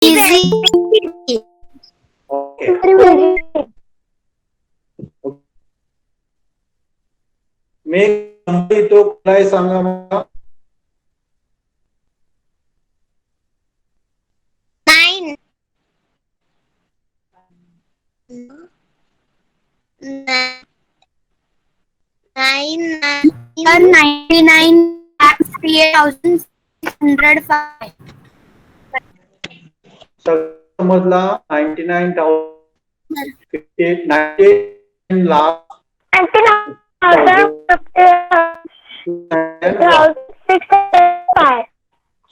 Easy. Okay. मी तो काय सांगा मला. 9 99,68,605. मधला 99,000 लाख 605.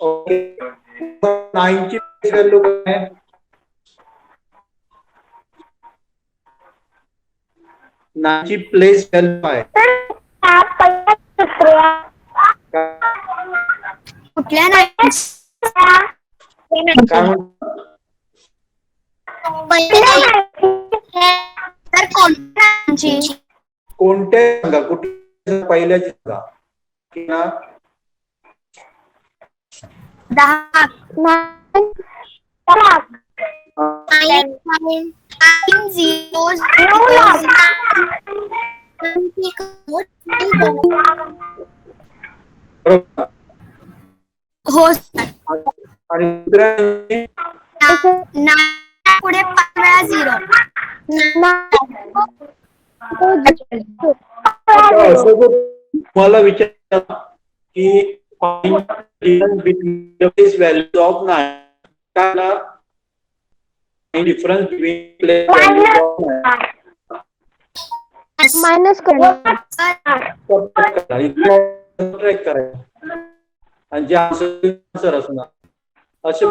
ओके. 9 ची व्हॅल्यू काय आहे? 9 ची प्लेस व्हॅल्यू आहे. कुठल्या 9 काय म्हणतो? तर कोणत्या 9ची? कोणत्या सांगा, कुठल्या पहिल्याची सांगा. की ना 10 बरोबर. हो आणि दुसऱ्या पुढे 5 वेळा 0. असं जर तुम्हाला विचार की व्हॅल्यू ऑफ नाही डिफरन्स बिटवीन प्लेस मायनस करायचं आणि जे आन्सर असणार असे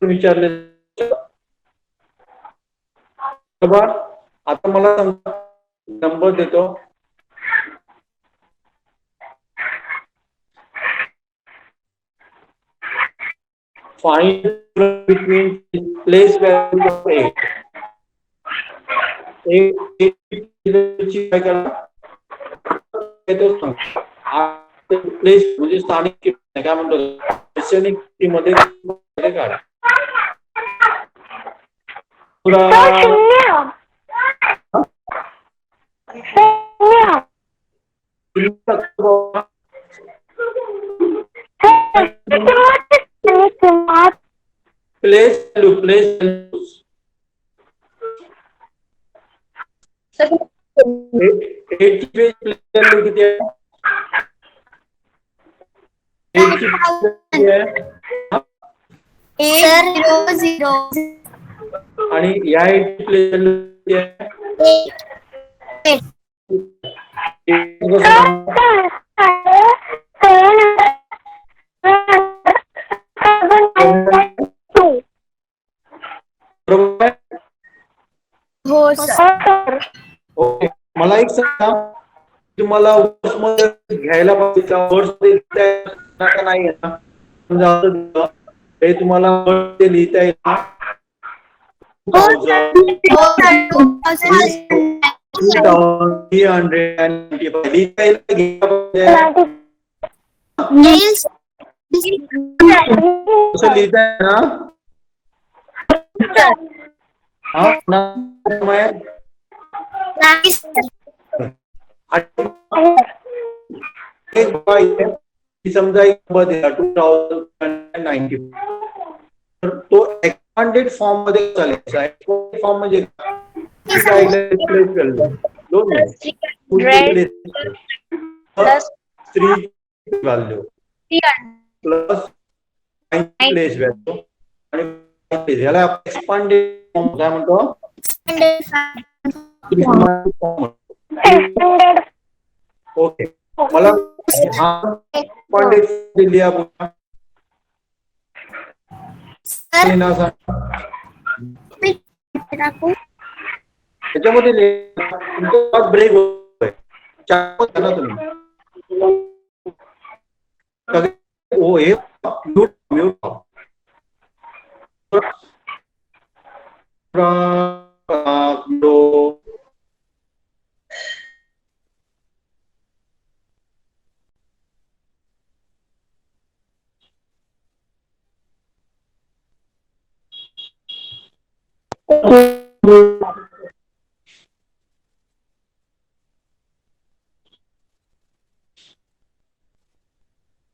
विचारले. बरोबर. आता मला नंबर देतो. Find between place value of 8. काय करा प्लेस म्हणजे स्थानिक काय म्हणतो शैक्षणिक मध्ये काढा. प्लेस व्हॅल्यू 8 ची प्लेस व्हॅल्यू किती आहे? 8 ची किती आहे? 800. आणि या 8 ची प्लेस व्हॅल्यू किती आहे? 8. बरोबर. हो सर. ओके. मला एक सांगा, तुम्हाला वर्ष मध्ये घ्यायला पाहिजे का वर्ष मध्ये नाही आहे ना. समजा हे तुम्हाला वर्ष लिहिता येईल ना. 2395 लिहिता येईल. कसं लिहिता येईल ना. हा समजा एक नंबर दिला 2090 तर तो एक्सपांडेड फॉर्म मध्ये चालायचा. एक्सपांडेड फॉर्म म्हणजे plus 3 value plus place value आणि याला एक्सपांडेड फॉर्म काय म्हणतो. ओके. मला दिली त्याच्यामध्ये ब्रेक होतोय ना तुम्ही. हे म्यूट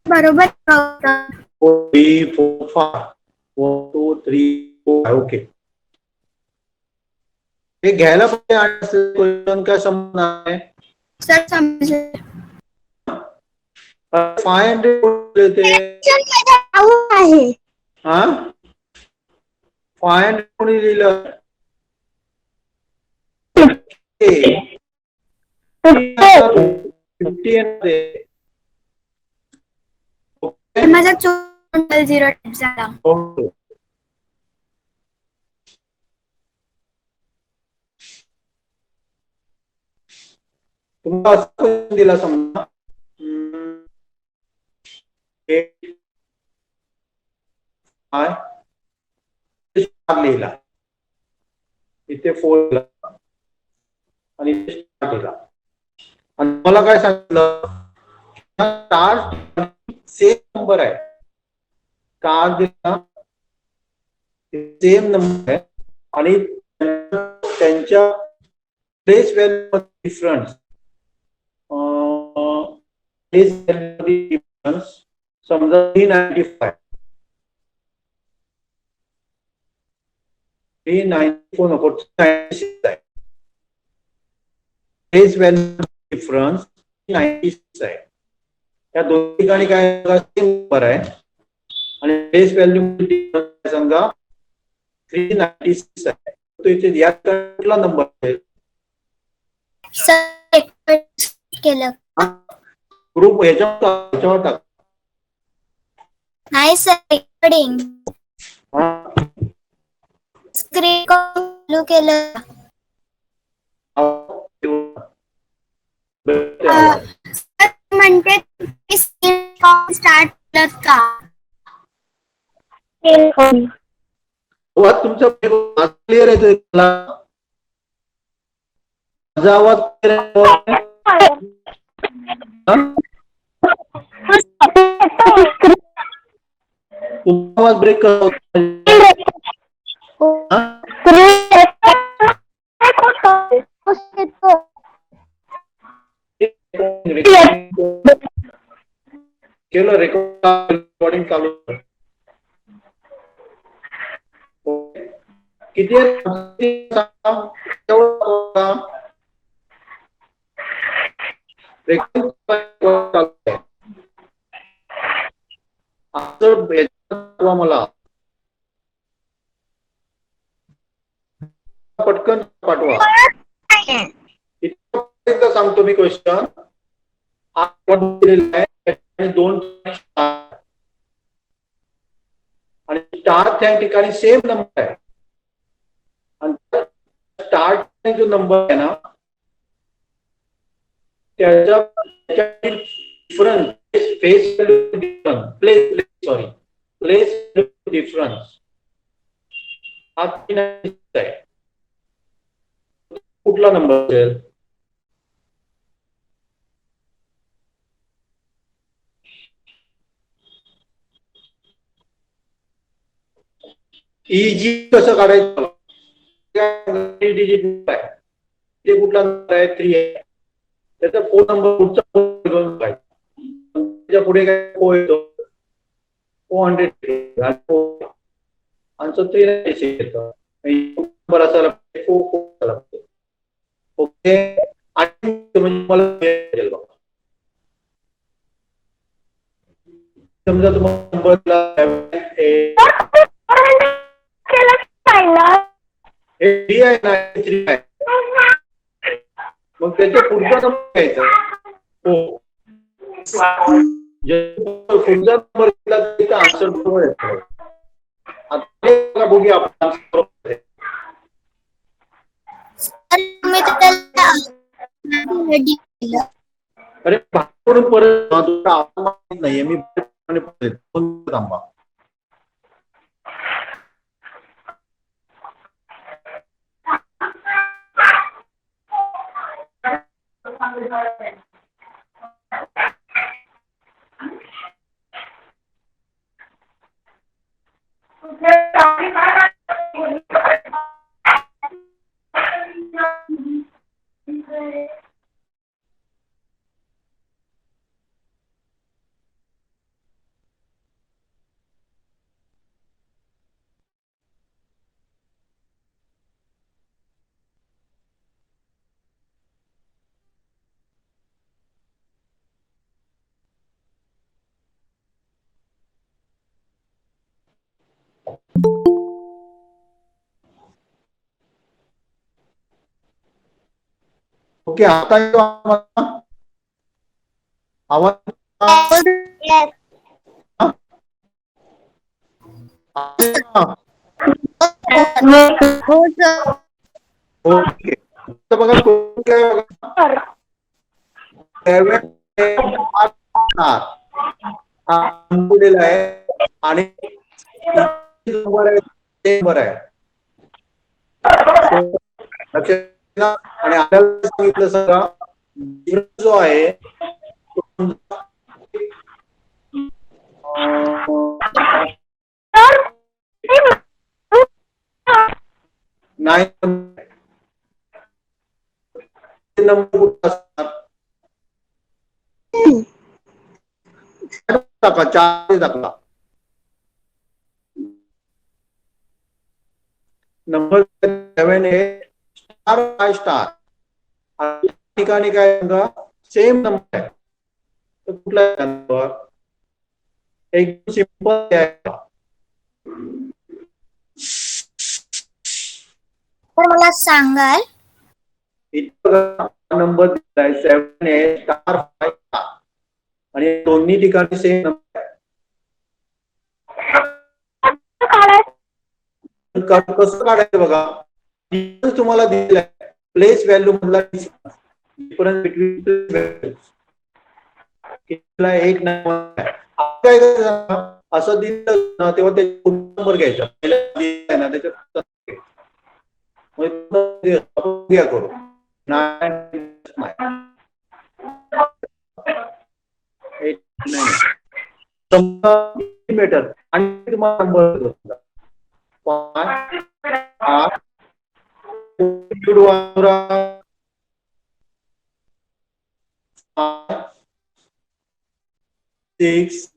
बरोबर होतं. 4, 3, 4, 5. 1, 2, 3, 4, ओके. हे घ्यायला पाहिजे आणि क्वेश्चन काय संबंध आहे? सर समजलं. 500 ते आहे. हा 500 कोणी लिहिलं? 50 आहे. तर माझा 0 टाईप झाला. ओके. तुम्हाला असा क्वेश्चन दिला समजा लिहिला इथे 4 लिहिला आणि लिहिला आणि मला काय सांगितलं स्टार सेम नंबर आहे. स्टार दिला सेम नंबर आहे आणि त्यांच्या प्लेस व्हॅल्यू डिफरन्स समजा 395 394 नको 96 आहे. प्लेस व्हॅल्यू डिफरन्स 96 आहे. या दोन ठिकाणी काय नंबर आहे आणि प्लेस व्हॅल्यू सांगा 396 आहे. तो इथे या कुठला नंबर आहे? सर केलं ग्रुप ह्याच्यावर टाक. नाही सर रेकॉर्डिंग स्क्रीन चालू केलं. सर म्हणते स्क्रीन स्टार्ट केलं का? तुमचा क्लिअर येतोय मला? माझा आवाज तुमचा आवाज ब्रेक करतो. केलं रेकॉर्डिंग चालू. किती मला पटकन पाठवा. सांगतो मी क्वेश्चन आहे 2 आणि स्टार त्या ठिकाणी सेम नंबर आहे आणि स्टार्ट जो नंबर आहे ना त्याच्या difference face difference place difference हा 396 आहे. कुठला नंबर असेल? इजी कसं काढायचं? डिजिट आहे ते कुठला नंबर आहे? 3 आहे. त्याचा फोन नंबर पुढचा घेऊन त्याच्या पुढे काय येतो 400 आन्सर 396 येतं. नंबर असायला पाहिजे. ओके आणि म्हणजे मला समजा तुम्हाला नंबरला आहे ना 3 आहे मग त्याच्या पुढचा नंबर घ्यायचा. हो पुढचा नंबर घेतला त्याचा आन्सर बरोबर येतो. आता बघूया आपण आन्सर बरोबर आहे. अरे बाहेरून परत नाहीये मी थांबा. ओके, आता येतो आम्हाला आवाज? Yes. हा? आवाज येतो का? हो सर. ओके, तर बघा कोण काय बघा 7 हा दिलेला आहे आणि नंबर आहे ते नंबर आहे. So, लक्षात घ्या. आणि आपल्याला सांगितलं सगळं जो आहे तो नाही नंबर कुठं असतात टाका 4 टाकला नंबर 7 आहे स्टार 5 स्टार ठिकाणी काय बघा सेम नंबर आहे तर कुठला नंबर एकदम सिंपल आहे. तर मला सांगाल इथं नंबर दिलाय 7 आहे स्टार 5 स्टार आणि दोन्ही ठिकाणी सेम नंबर आहे. कसं काढायचं बघा तुम्हाला दिलेलं आहे प्लेस व्हॅल्यू मधला डिफरन्स बिटवीन एक नंबर आहे. काय करायचं असं दिलं ना तेव्हा ते नंबर घ्यायचा पहिला ना त्याच्यात करू मीटर आणि तुम्हाला नंबर 6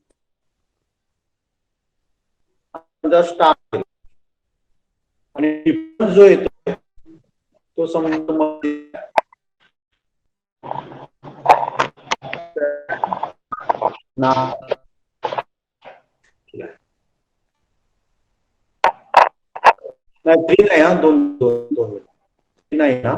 स्टार्ट आणि डिफरन्स जो येतो तो समजा नाही 3 नाही हा 2 नाही ना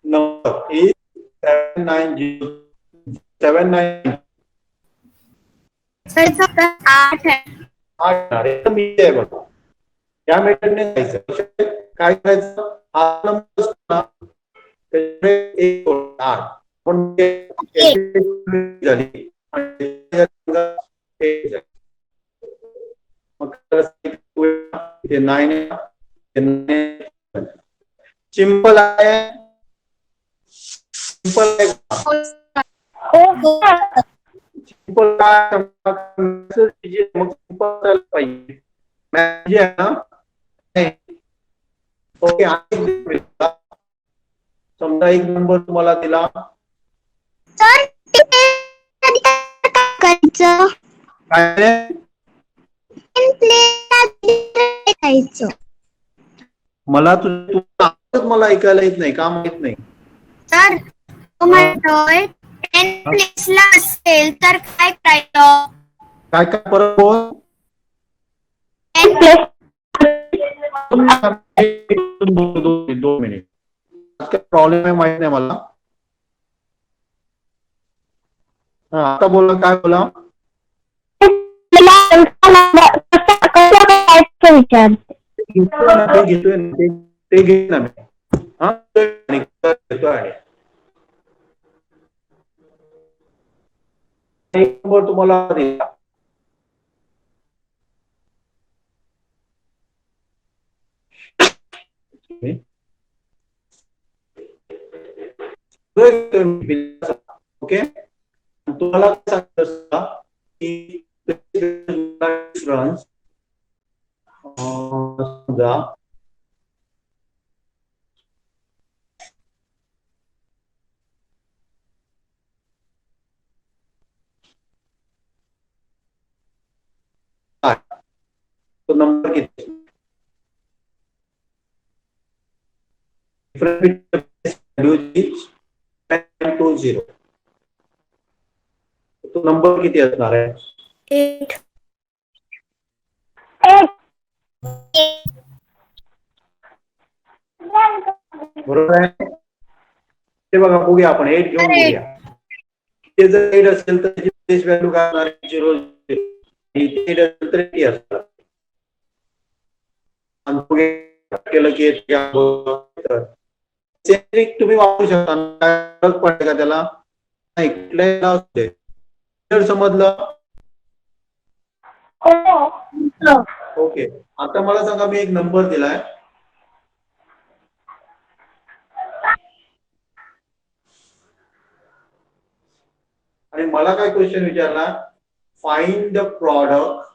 number is 790 सर फक्त 8 आहे. 8 मी आहे बघा या मेथडने जायचं काय करायचं हा नंबर एक 8 पण झाली सिंपल आहे सिंपल आहे हो सिंपल काय मग सिंपल पाहिजे म्हणजे आहे ना ओके समजा एक नंबर तुम्हाला दिला सर करायचं काय करायचं मला मला ऐकायला येत नाही का माहित नाही सर तो म्हणतोय 10 प्लेसला असेल तर काय करायचं काय काय परत बोल 10 प्लेस 2 मिनिट काय प्रॉब्लेम आहे माहित नाही मला आता बोला काय बोला घेतोय ते घेईन ना मी हा घेतो आहे एक नंबर तुम्हाला दिला ओके तुम्हाला सांगितलं की डिफरन्स समजा तो नंबर किती डिफरन्स 20 तो नंबर किती असणार आहे? 8. 8. बरोबर आहे. ते बघा, बघूया आपण 8 घेऊन Eight. बघूया. ते जर 8 असेल तर त्याची प्लेस व्हॅल्यू काय असणार आहे? 0 0. 8 असेल तर 80 असणार. केलं की ट्रिक तुम्ही वापरू शकता. काय फरक पडते का त्याला? नाही, कुठल्याही असते. जर समजलं. ओके, आता मला सांगा, मी एक नंबर दिलाय. आणि मला काय क्वेश्चन विचारला? Find the product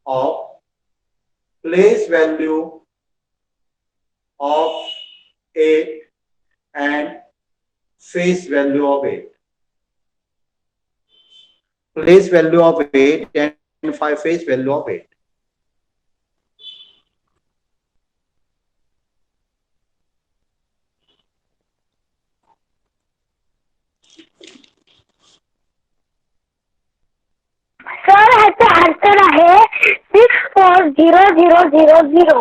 of place value of 8 and face value of 8. Place value of 8 and face value of 8. Sir ह्याचा आन्सर आहे 6400000.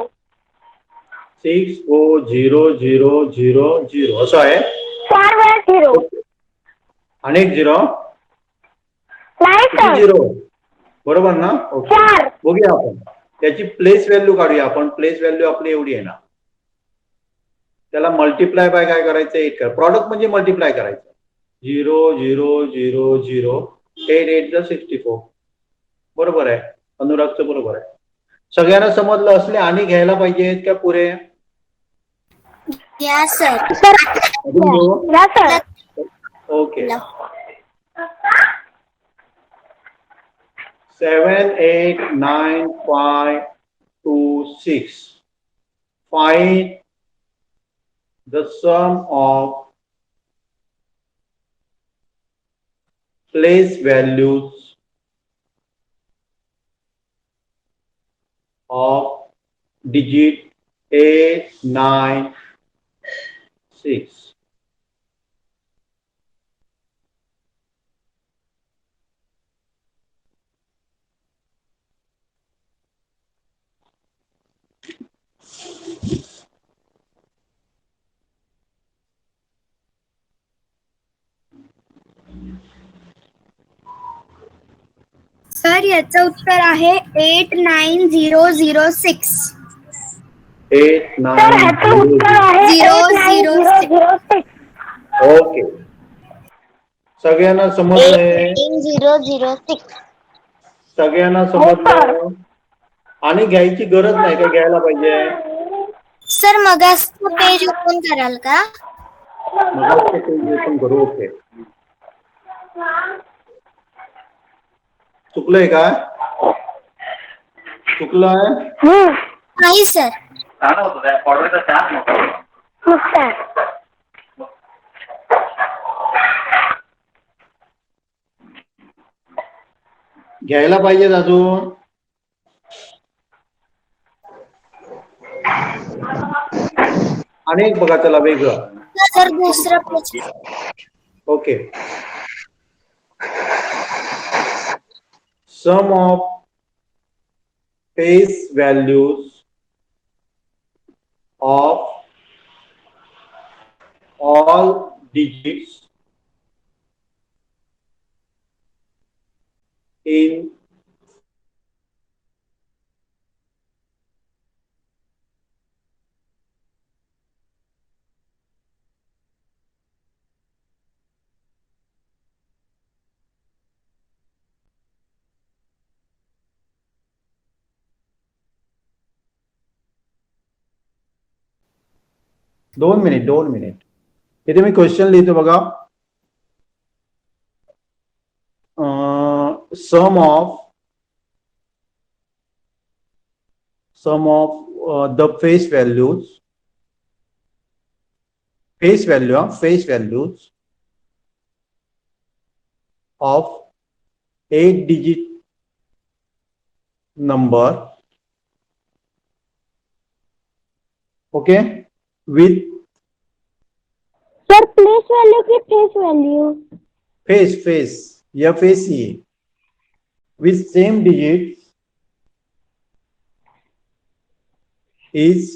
6400000 असं आहे. 4 वेळा 0. अनेक 0. नाही सर, 0 बरोबर ना? ओके, 4. बघूया आपण त्याची प्लेस व्हॅल्यू काढूया आपण. प्लेस व्हॅल्यू आपली एवढी आहे ना, त्याला मल्टिप्लाय बाय काय करायचं? 8 कर. प्रॉडक्ट म्हणजे मल्टिप्लाय करायचं. 00000 8 8 64. बरोबर आहे, अनुरागचं बरोबर आहे. सगळ्यांना समजलं असले आणि घ्यायला पाहिजेत का पुरे? Yes, sir. अजून घेऊ? या sir. Okay. 7 8 9 5 2 6. Find the sum of place values of digit 8 9 6. Sir याचं उत्तर आहे 89006. 8 सर ह्याचं 9 उत्तर आहे 006. ओके, सगळ्यांना समजलंय? 8006. सगळ्यांना समजलं? आणि घ्यायची गरज नाही का? घ्यायला पाहिजे. सर मगाचं पेज ओपन कराल का? मग ओपन करू. ओके, चुकलंय का? चुकलंय? नाही सर. घ्यायला पाहिजे अजून. अनेक बघा, त्याला वेगळं. सर दुसरं page. Okay, sum of face values of all digits in दोन मिनिट इथे मी क्वेश्चन लिहितो बघा. Sum of the face values of 8-digit number, okay, with sir sir place value की face value? Face FAC with same digits is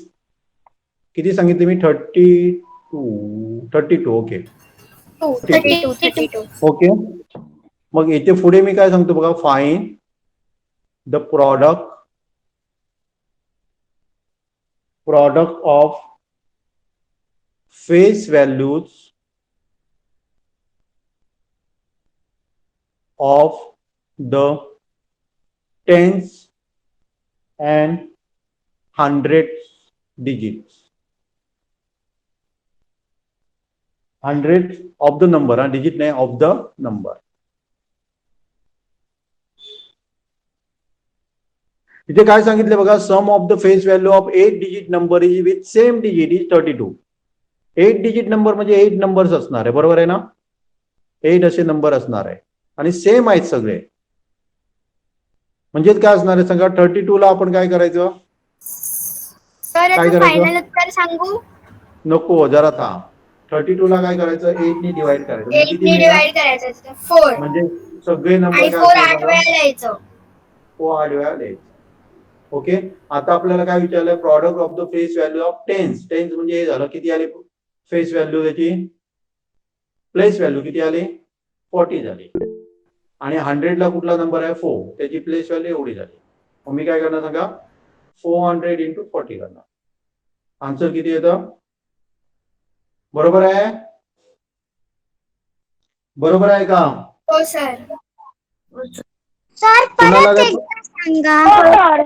किती सांगितले मी 32 okay 32. Okay. मग इथे पुढे मी काय सांगतो बघा, find the product of face values of the tens and hundreds digits. Hundreds of the number, digit नाही, of the number. इथे काय सांगितले बघा, sum of the face value of 8 digit number is with same digit is 32. 8 digit number म्हणजे 8 numbers असणार आहे, बरोबर आहे ना. 8 असे नंबर असणार आहे आणि सेम आहेत सगळे. म्हणजे काय असणार आहे सांगा, 32 ला आपण काय करायचं? सर काय आता करायचं? फायनल उत्तर सांगू? नको, जरा थांब. 32 ला काय करायचं? 8 ने डिवाइड करायचं. 8 ने डिवाइड करायचं 4 म्हणजे सगळे नंबर आणि काय 4 असणार 8 वेळा लिहायचं. 4 8 वेळा लिहायचं. ओके. आता आपल्याला काय विचारलंय, product of the face value of tens म्हणजे हे झालं, किती आले फेस व्हॅल्यू, त्याची प्लेस व्हॅल्यू किती आली? 40 झाली. आणि 100 ला कुठला नंबर आहे? 4, त्याची प्लेस व्हॅल्यू एवढी झाली. मग मी काय करणार सांगा, 400 into 40 करणार. आन्सर किती येतं? बरोबर आहे? बरोबर आहे का? हो सर. सर कुणाला परत काय- एकदा सांगा.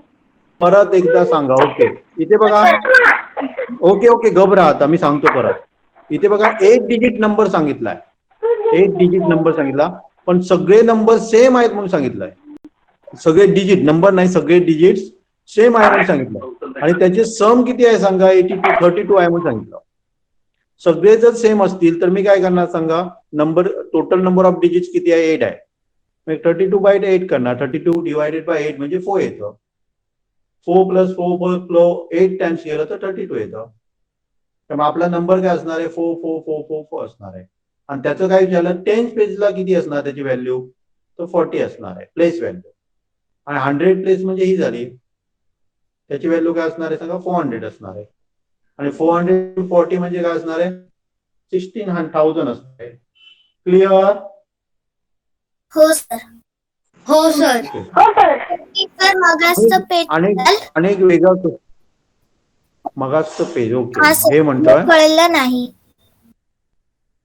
परत एकदा सांगा. ओके. इथे बघा, ओके घबरा, आता मी सांगतो परत. इथे बघा 8 डिजिट नंबर सांगितलाय, 8 डिजिट नंबर सांगितला, पण सगळे नंबर सेम आहेत म्हणून सांगितलंय. सगळे डिजिट नंबर नाही, सगळे डिजिट सेम आहे म्हणून सांगितलं. आणि त्याचे सम किती आहे सांगा, 32 आहे म्हणून सांगितलं. सगळे जर सेम असतील तर मी काय करणार सांगा, number total number of digit किती आहे? 8 आहे. मग 32 बाय 8 करणार. 32 डिवायडेड बाय 8 म्हणजे 4 येतं. 4 + 4 + 8 टाइम्स केलं तर 32 येतं. त्यामुळे आपला नंबर काय असणार आहे? 4 4 4 4 4 असणार आहे. आणि त्याचं काय विचारलं, 10 पेजला किती असणार त्याची व्हॅल्यू? तर 40 असणार आहे प्लेस व्हॅल्यू. आणि 100 प्लेस म्हणजे ही झाली, त्याची व्हॅल्यू काय असणार आहे सांगा? 400 असणार आहे. आणि 400 × 40 म्हणजे काय असणार आहे? 16,000 असणार आहे. क्लिअर? हो सर. हो सर. सर मगाचं पेज अनेक वेगळं मगाचं पेज. ओके, हे म्हणतोय कळलं नाही.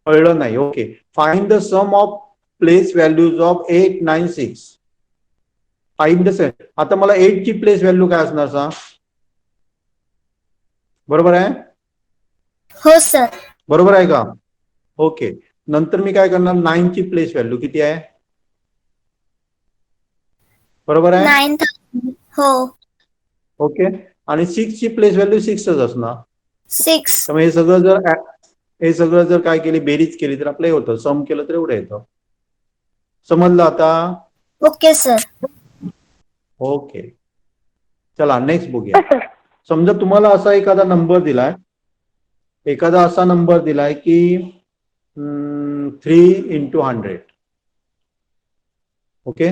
कळलं नाही. Okay. Find the sum of place values of 8 9 6. Find the sum. आता मला 8 ची प्लेस व्हॅल्यू काय असणार सांग? बरोबर आहे? हो सर. बरोबर आहे का? ओके. नंतर मी काय करणार, 9 ची प्लेस व्हॅल्यू किती आहे? बरोबर आहे? 9,000. हो. ओके. आणि 6 ची प्लेस व्हॅल्यू 6च असणार. 6. त्यामुळे हे सगळं जर काय केली, बेरीज केली तर आपलं हे होतं, सम केलं तर एवढं येतं. समजलं आता? Okay sir. ओके. चला नेक्स्ट बघूया. समजा तुम्हाला असा एखादा नंबर दिलाय, की 3 × 100. ओके.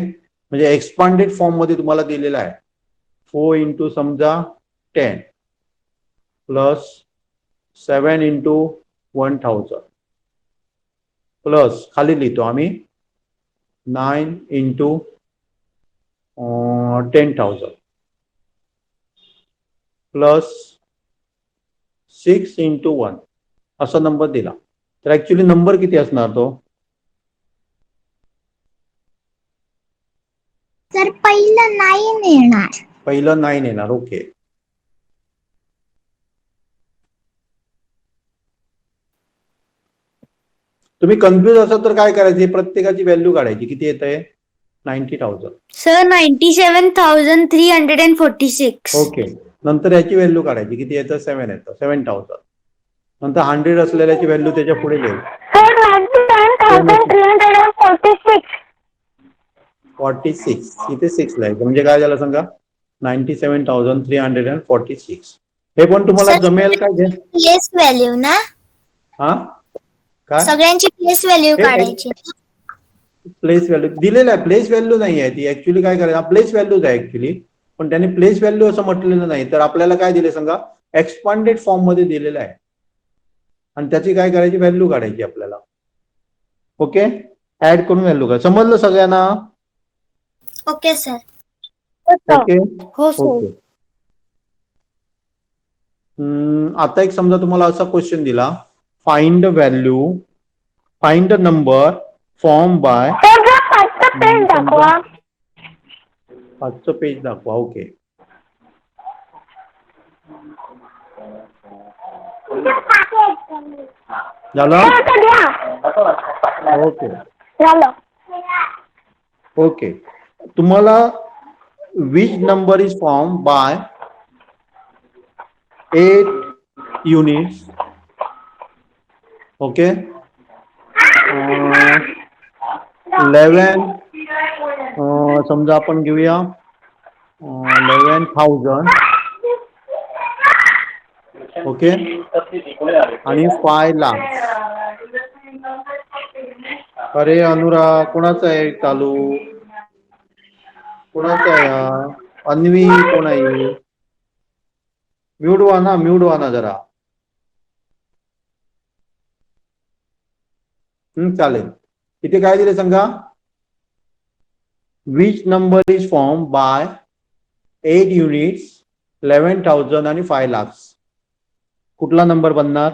म्हणजे एक्सपांडेड फॉर्म मध्ये तुम्हाला दिलेला आहे. 4 × समजा 10 प्लस 7 × 1000 प्लस खाली लिहितो आम्ही 9 × 10,000 प्लस 6 × 1 असा नंबर दिला. तर ऍक्च्युली नंबर किती असणार तो? सर पहिलं 9 येणार. पहिलं 9 येणार. ओके. तुम्ही कन्फ्युज असाल तर काय करायचे, प्रत्येकाची व्हॅल्यू काढायची. किती येत आहे? 90,000. सर 97,346. ओके. नंतर याची व्हॅल्यू काढायची. किती येतं? 7 येतं. 7,000. नंतर 100 असलेल्याची व्हॅल्यू त्याच्या पुढे लिहायची. सर 97,346. 46. इथे 6 लिहायचं. म्हणजे काय झालं सांगा? 97,346. हे पण तुम्हाला जमेल काय? प्लेस व्हॅल्यू ना? हा, काय सगळ्यांची प्लेस व्हॅल्यू हे- काढायची. प्लेस व्हॅल्यू दिलेलं आहे. प्लेस व्हॅल्यू नाही आहे ती. ऍक्च्युली काय करायचं, प्लेस व्हॅल्यूज आहे ऍक्च्युली, पण त्याने प्लेस व्हॅल्यू असं म्हटलेलं नाही. तर आपल्याला काय दिले सांगा, एक्सपांडेड फॉर्म मध्ये दिलेलं आहे आणि त्याची काय करायची, व्हॅल्यू काढायची आपल्याला. ओके, ऍड करून व्हॅल्यू काढ. समजलं सगळ्यांना? Okay sir. ओके हो सर. ओके. आता एक समजा तुम्हाला असा क्वेश्चन दिला, find value, find number form by. Page दाखवा. पाचचं पेज दाखवा. ओके, झालं? Okay okay. तुम्हाला which number is form by 8 units. Okay, 11 समजा आपण घेऊया 11,000. ओके, आणि 5 लाख. अरे अनुराग, कोणाचं आहे चालू? कोणाचं आहे हा? अन्वी कोण आहे? म्यूट व्हा ना जरा. चालेल. इथे काय दिले सांगा, which number is form by 8 units, 11,000 आणि 5 lakhs. कुठला नंबर बनणार?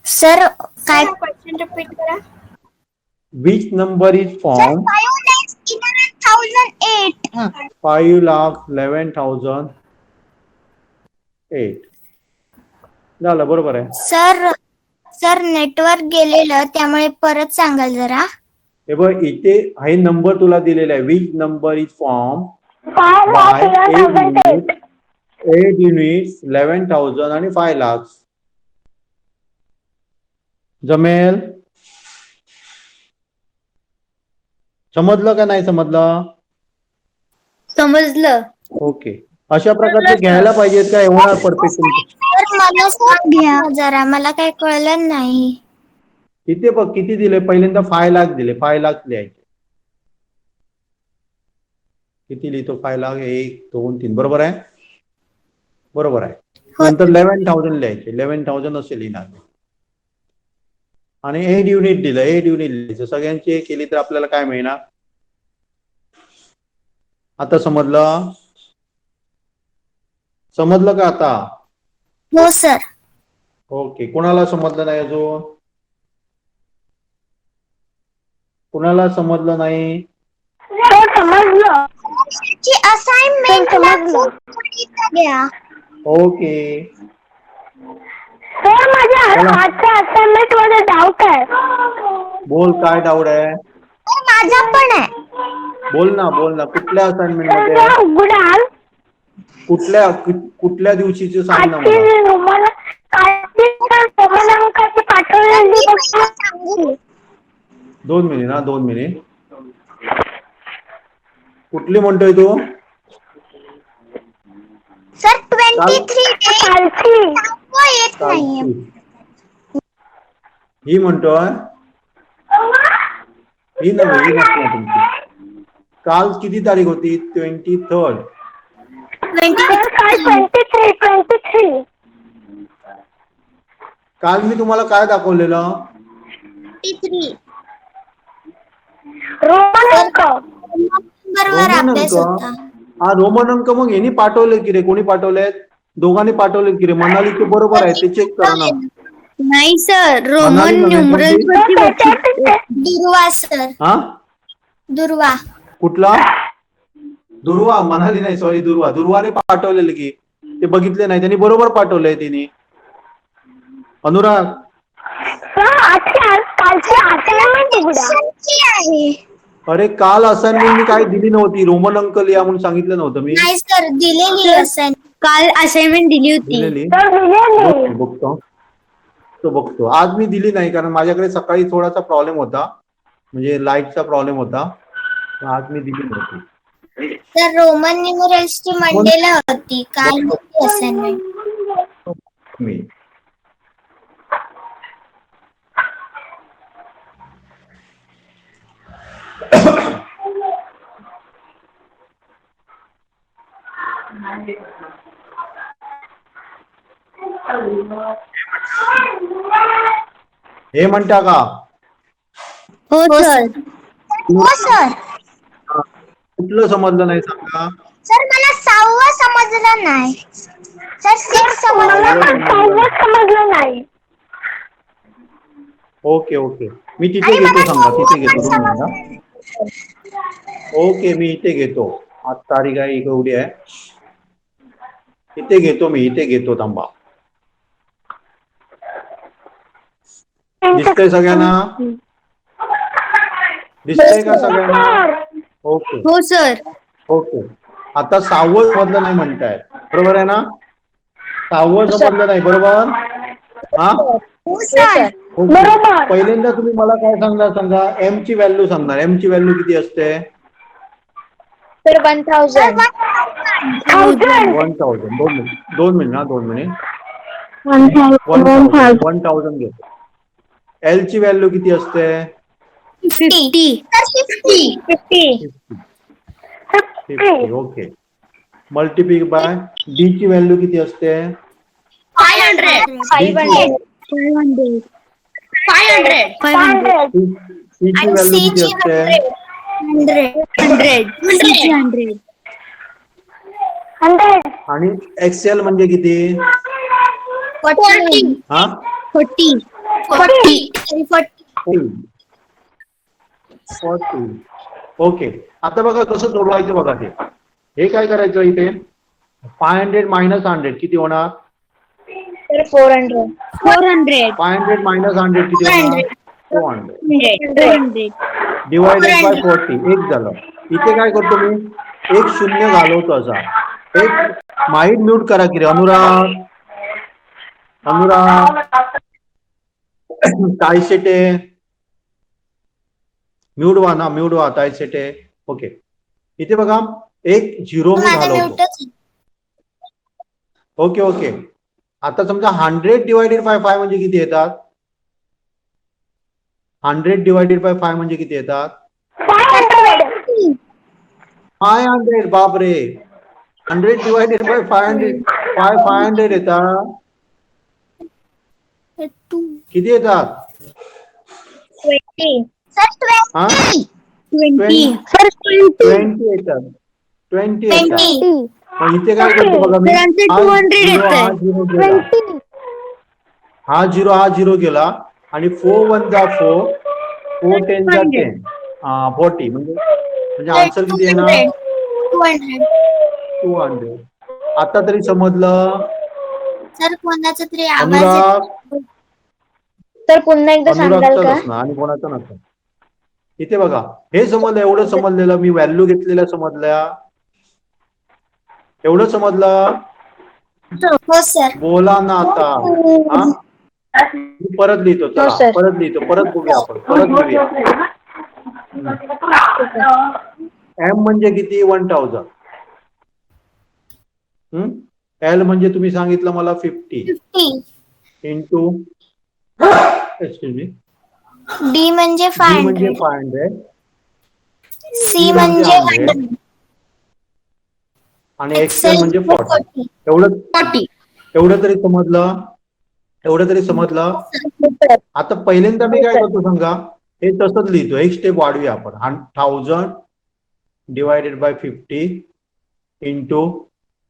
सर काय क्वेश्चन रिपीट करा. Which number is form 5,11,008. 5,11,008. झालं, बरोबर आहे. सर नेटवर्क गेलेलं, त्यामुळे परत सांगाल जरा. हे बघ, इथे हे नंबर तुला दिलेला आहे. Which number is form by 8 units, 11,000 आणि 5 lakhs. जमेल? समजलं का नाही समजलं? समजलं. ओके, अशा प्रकारचे घ्यायला पाहिजेत का? एवढा परफेक्ट सर मला सांगा जरा, मला काही कळलं नाही. इथे बघ किती दिले. पहिल्यांदा 5 लाख दिले. 5 लाख लिहायचे. किती लिहितो? 5 लाख. 1 2 3. बरोबर आहे, बरोबर आहे. नंतर 11,000 लिहायचे. 11,000 असे लिहिणार. आणि 8 युनिट दिलं. 8 युनिट लिहायचं. सगळ्यांची केली तर आपल्याला काय मिळणार? आता समजलं? समजलं का आता? हो सर. ओके, कोणाला समजलं नाही अजून? कोणाला समजलं नाही? समजलं. असाइनमेंट घ्या. ओके, सर माझ्या आजच्या असाइनमेंट मध्ये डाऊट आहे. बोल, काय डाऊट आहे? माझा पण आहे. बोल ना. कुठल्या असाइनमेंट मध्ये? उघडाल कुठल्या दिवशीचे सांग ना मला. पाठवलेली 2 मिनिट ना, 2 मिनिट. कुठली म्हणतोय तू? सर 23 येत नाहीये. ही म्हणतोय. ही नसते तुमची. काल किती तारीख होती? 23rd. 23. काल मी तुम्हाला काय दाखवलेलं? बरोबर अभ्यास होता. हा, रोमन अंक. मग यांनी पाठवले की रे? कोणी पाठवलेत? दोघांनी पाठवले की रे? मनालीचे बरोबर आहे, ते चेक करा ना. नाही सर, रोमन न्यूमरल दुर्वा सर. हा, दुर्वा. कुठला? दुर्वा? मनाली नाही, सॉरी, दुर्वाने पाठवलेले की. ते बघितले नाही त्यांनी. बरोबर पाठवलंय त्यांनी. अनुराग, अरे काल असाइनमेंट मी काय दिली नव्हती. रोमन अंक लिहा म्हणून सांगितलं नव्हतं मी? नाही सर, दिलेली असाइनमेंट. काल असाइनमेंट दिली होती. दिलेली? बघतो. आज मी दिली नाही, कारण माझ्याकडे सकाळी थोडासा प्रॉब्लेम होता. म्हणजे लाईटचा प्रॉब्लेम होता, आज मी दिली नव्हती. तर रोमन न्यूमरल्सची मंडेला होती, काय नव्हती असाइनमेंट. मी हे म्हणता का? हो सर. हो सर. कुठलं समजलं नाही सांगा. सर मला 6वा समजलं नाही. सर 6 समजलं नाही. ओके ओके, मी तिथे घेतो सांगा, तिथे घेतो 2 मिनिटं. ओके, मी इथे घेतो. आज तारीख आहे एवढी आहे, इथे घेतो मी, इथे घेतो थांबा. दिसतंय सगळ्यांना? दिसतंय का सगळ्यांना? ओके हो सर. ओके. आता 6वं समजलं नाही म्हणताय, बरोबर आहे ना? 6वं समजलं नाही, बरोबर? हा हो सर. ओके. पहिल्यांदा तुम्ही मला काय सांगणार सांगा, एम ची व्हॅल्यू सांगणार. एम ची व्हॅल्यू किती असते? सर 1000. 1000. 2 मिनिट ना, 2 मिनिट. 1000 घेतो. एल ची व्हॅल्यू किती असते? 50. 50. ओके. मल्टिप्लाय बाय डी ची व्हॅल्यू किती असते? 500. डी ची व्हॅल्यू किती असते? 100. आणि एक्सेल म्हणजे किती? 40. हा 40. 40. ओके. आता बघा कसं सोडवायचं बघा ते. हे काय करायचं इथे? 500 मायनस 100 किती होणार? 400. 500 मायनस 100 किती होणार? 400. डिवायडेड बाय 40 एक झालं. इथे काय करतो मी? एक शून्य घालवतो असा. एक माईट म्यूट करा की रे अनुराग. तायसेटे म्यूट व्हा ना, म्यूट व्हा तायसेटे. ओके. इथे बघा एक झिरो मी घालवतो. Okay okay. आता समजा 100 डिवायडेड बाय 5 म्हणजे किती येतात? 100 डिवायडेड बाय 5 म्हणजे किती येतात? 500. बापरे, 100 डिवायडेड बाय 500 500 येतात. किती येतात? 20. हा 20. 20 येतात. 20 येतात. मग इथे काय करतो बघा मी? सरांचे 200 येतंय. हा झिरो गेला आणि 4 1 जा 4, 4 10 जा 10, 40 म्हणजे आन्सर किती येणार? 200. आता तरी समजलं? सर कोणाचा तरी आवाज अनुराग तर पुन्हा एकदा सांगाल अनुरागचा का? नसणार आणि कोणाचा नसणार. इथे बघा हे समजलं, एवढं समजलेलं, मी व्हॅल्यू घेतलेल्या समजल्या, एवढं समजलं? हो सर. बोला ना आता. हा मी परत लिहितो, चला परत लिहितो, परत बघूया आपण, परत लिहूया. एम म्हणजे किती? 1000. एल म्हणजे तुम्ही सांगितलं मला 50 इंटू एक्सक्यूज मी डी म्हणजे डी म्हणजे 500. 500 सी म्हणजे 100 आणि एक्सेल म्हणजे 40. एवढं तरी समजलं? एवढं तरी समजलं? आता पहिल्यांदा मी काय करतो सांगा, हे तसंच लिहितो, एक स्टेप वाढूया आपण. 1000 डिवायडेड बाय 50 इंटू,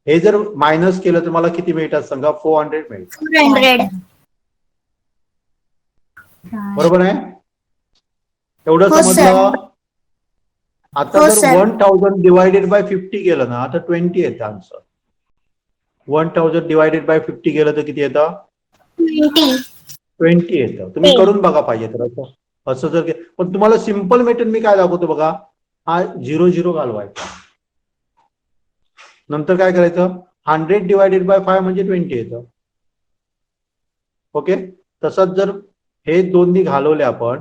हे जर मायनस केलं तर मला किती मिळतात सांगा? 400 मिळतात. 400. बरोबर आहे? एवढं हो, समजलं? आता हो, जर सर. 1000 डिवायडेड बाय 50 केलं ना तर 20 येतं आन्सर. 1000 डिवायडेड बाय 50 केलं तर किती येतं? 20 येतं. तुम्ही करून बघा पाहिजे तर असं जर पण तुम्हाला सिंपल मेथड मी काय दाखवतो बघा. हा 0 घालवायचा, नंतर काय करायचं? 100 डिवायडेड बाय 5 म्हणजे 20 येतं. ओके. तसंच जर हे दोन्ही घालवले आपण,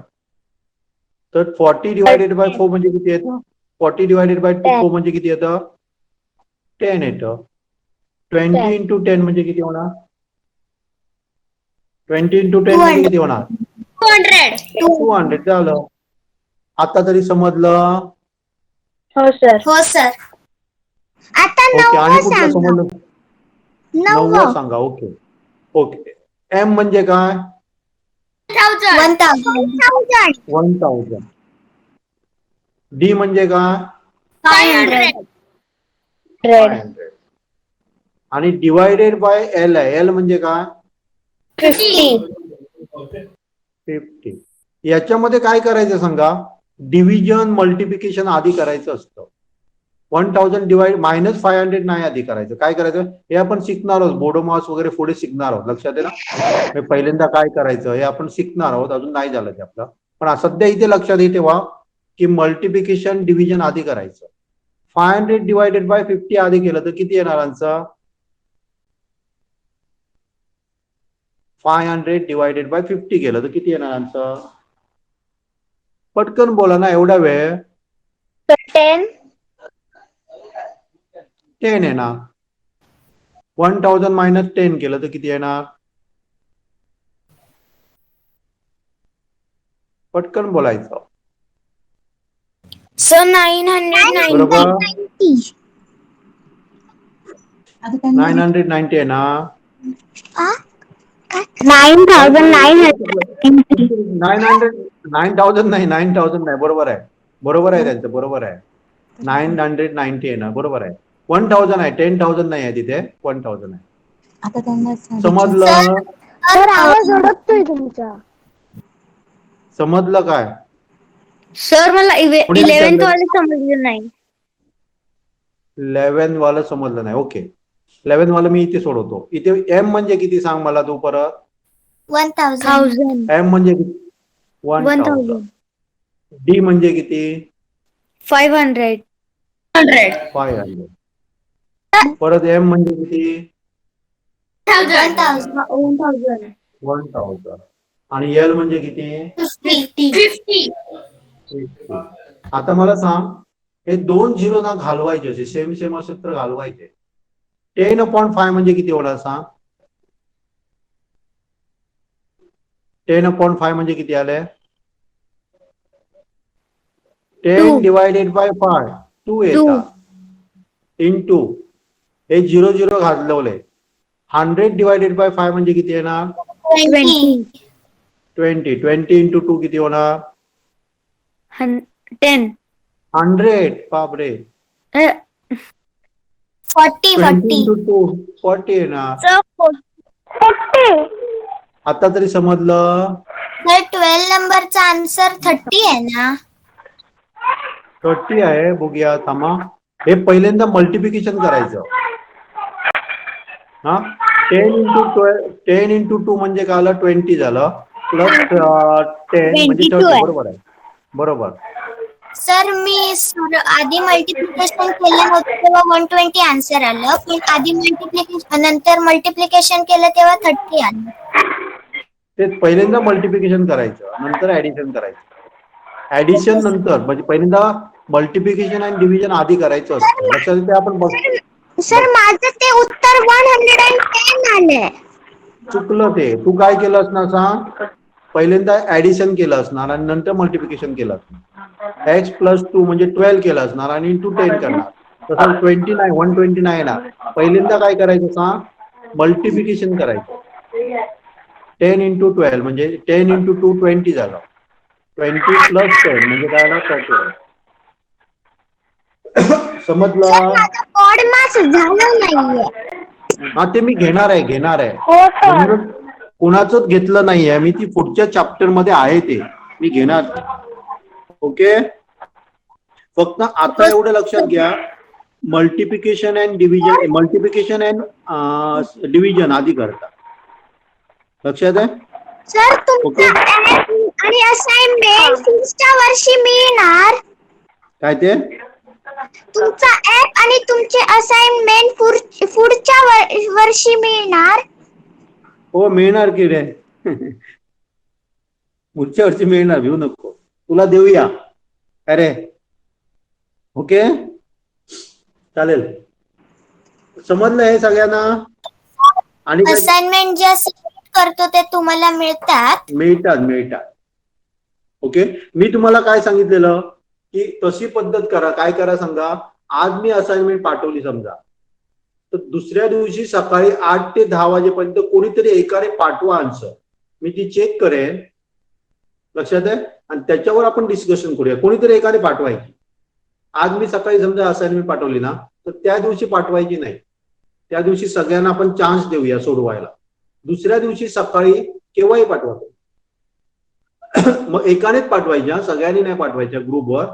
तर 40 डिवायडेड बाय 4 म्हणजे किती येतं? 40 डिवायडेड बाय 4 म्हणजे किती येतं? 10 येतं. 20 इंटू 10 म्हणजे किती होणार? 20 इंटू 10 म्हणजे किती होणार? 200. 200 झालं. आता तरी समजलं? हो सर. हो सर. आता ओके. आणि 9 कुठलं सांगा. समजलं? 9 सांगा. ओके. ओके. एम म्हणजे काय? 1000. 1000. डी म्हणजे काय? 500. 500. आणि डिवायडेड बाय एल आहे. एल म्हणजे काय? 50. 50. याच्यामध्ये काय करायचं सांगा? डिव्हिजन मल्टिप्लिकेशन आधी करायचं असतं. 1000 डिवाइड -500 नाही आधी करायचं. काय करायचं हे आपण शिकणार आहोत. बोडोमॉस वगैरे पुढे शिकणार आहोत. लक्षात आहे ना? पहिल्यांदा काय करायचं हे आपण शिकणार आहोत. अजून नाही झालं ते आपलं. पण सध्या इथे लक्षात येते ठेवा की मल्टिप्लिकेशन डिव्हिजन आधी करायचं. 500 डिवायडेड बाय 50 आधी केलं तर किती येणार आन्सर? 500 डिवायडेड बाय 50 केलं तर किती येणार आन्सर? पटकन बोला ना, एवढा वेळ. 10. 10 येणार. 1000 मायनस 10 केलं तर किती येणार? पटकन बोलायचं. सर 990. बरोबर. 990 येणार. 9000 नाही, 9000 नाही. बरोबर आहे. बरोबर आहे त्यांचं. बरोबर आहे. 990 येणार. बरोबर आहे. 1000 आहे. 10,000 नाही आहे तिथे. 1000 आहे. आता त्यांना समजलं? सर आवाज अडकतोय तुमचा. समजलं काय? सर मला कोणी 11th विचारलं? वाले समजलं नाही. 11 वाला समजलं नाही. ओके. 11 वाला मी इथे सोडवतो. इथे एम म्हणजे किती सांग मला तू परत? 1000. 1000. एम म्हणजे किती? 1000. डी म्हणजे किती? 500. 500. परत एम म्हणजे किती? 1000. 1000. आणि एल म्हणजे किती? 50. आता मला सांग, हे 2 झिरो ना घालवायचे असे सेम सेम असेल तर घालवायचे. 10/5 म्हणजे किती होणार सांग? 10/5 म्हणजे किती आले? 10 डिवायडेड बाय 5 2 येतात. इंटू हे 0 घालवले. 100 डिवायडेड बाय 5 म्हणजे किती येणार? 20. 20 इंटू 2 किती होणार? 10. 100. बापरे. 40. 20 इंटू 2 40 येणार. 40. आता तरी समजलं? सर 12 नंबरचा आन्सर 30 आहे ना? 30 आहे. बघूया थांबा. हे पहिल्यांदा मल्टिप्लिकेशन करायचं. हा 10 इंटू 2 म्हणजे काय आलं? 20 झालं. प्लस 10 म्हणजे 30. बरोबर आहे. बरोबर. सर मी आधी मल्टिप्लिकेशन केलं होतं तेव्हा 120 आन्सर आलं. पण आधी नंतर मल्टिप्लिकेशन केलं तेव्हा 30 आलं. ते पहिल्यांदा मल्टिप्लिकेशन करायचं, नंतर ऍडिशन करायचं. ऍडिशन नंतर म्हणजे पहिल्यांदा मल्टिप्लिकेशन आणि डिव्हिजन आधी करायचं असतं. लक्षात येते? आपण बघ. सर माझं ते उत्तर 110 आले. चुकलं ते. तू काय केलं असणार सांग? पहिल्यांदा ऍडिशन केलं असणार आणि नंतर मल्टिप्लिकेशन केलं असणार. एक्स प्लस 2 म्हणजे 12 केलं असणार आणि इंटू 10 करणार. तसं 120 नाही येणार. पहिल्यांदा काय करायचं सांग? मल्टिप्लिकेशन करायचं. 10 इंटू 12 म्हणजे 10 इंटू 2 20 झालं. 20 प्लस 10 म्हणजे काय आलं? 30. समजलं? कोड मास झालं नाहीये. हा ते मी घेणार आहे. हो सर. म्हणून कोणाचंच घेतलं नाहीये मी. ती पुढच्या चॅप्टर मध्ये आहे ते मी घेणार. ओके. फक्त आता एवढं लक्षात घ्या, मल्टिप्लिकेशन अँड डिव्हिजन आधी करतात. लक्षात आहे? Sir okay. तुमचा आणि असाइनमेंट पुढच्या वर्षी मिळणार. काय ते? तुमचा ऍप आणि तुमचे असाइनमेंट पुढच्या वर्षी मिळणार. हो मिळणार की रे. पुढच्या वर्षी मिळणार. भिऊ नको. तुला देऊया. अरे ओके चालेल. समजलं हे सगळ्यांना? आणि काय असाइनमेंट ज्या सबमिट करतो ते तुम्हाला मिळतात. मिळतात. ओके, मी तुम्हाला काय सांगितलेलं की तशी पद्धत करा. काय करा सांगा, आज मी असाइनमेंट पाठवली समजा, तर दुसऱ्या दिवशी सकाळी 8 ते 10 वाजेपर्यंत कोणीतरी एकाने पाठवा आन्सर. मी ती चेक करेन, लक्षात आहे, आणि त्याच्यावर आपण डिस्कशन करूया. कोणीतरी एकाने पाठवायची. आज मी सकाळी समजा असाइनमेंट पाठवली ना, तर त्या दिवशी पाठवायची नाही. त्या दिवशी सगळ्यांना आपण चान्स देऊया सोडवायला. दुसऱ्या दिवशी सकाळी केव्हाही पाठवा. मग एकानेच पाठवायच्या, सगळ्यांनी नाही पाठवायच्या ग्रुपवर.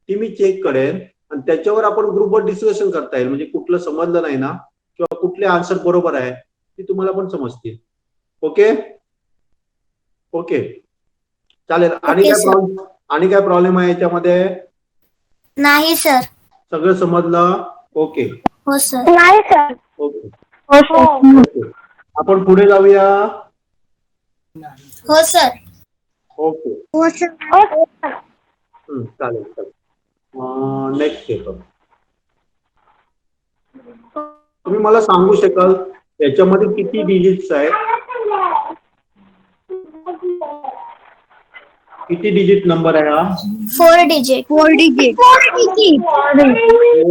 ती मी चेक करेन आणि त्याच्यावर आपण ग्रुपवर डिस्कशन करता येईल. म्हणजे कुठलं समजलं नाही ना, किंवा कुठले आन्सर बरोबर आहे ती तुम्हाला पण समजतील. ओके ओके चालेल. आणि काय प्रॉब्लेम आहे याच्यामध्ये? नाही सर. सगळं समजलं? ओके. हो सर. नाही सर. ओके हो ओके. आपण पुढे जाऊया. हो सर. ओके चालेल चालेल. नेक्स्ट पेपर तुम्ही मला सांगू शकाल याच्यामध्ये किती डिजिट्स आहेत? किती डिजिट नंबर आहे हा? 4 डिजिट. 4 डिजिट. 4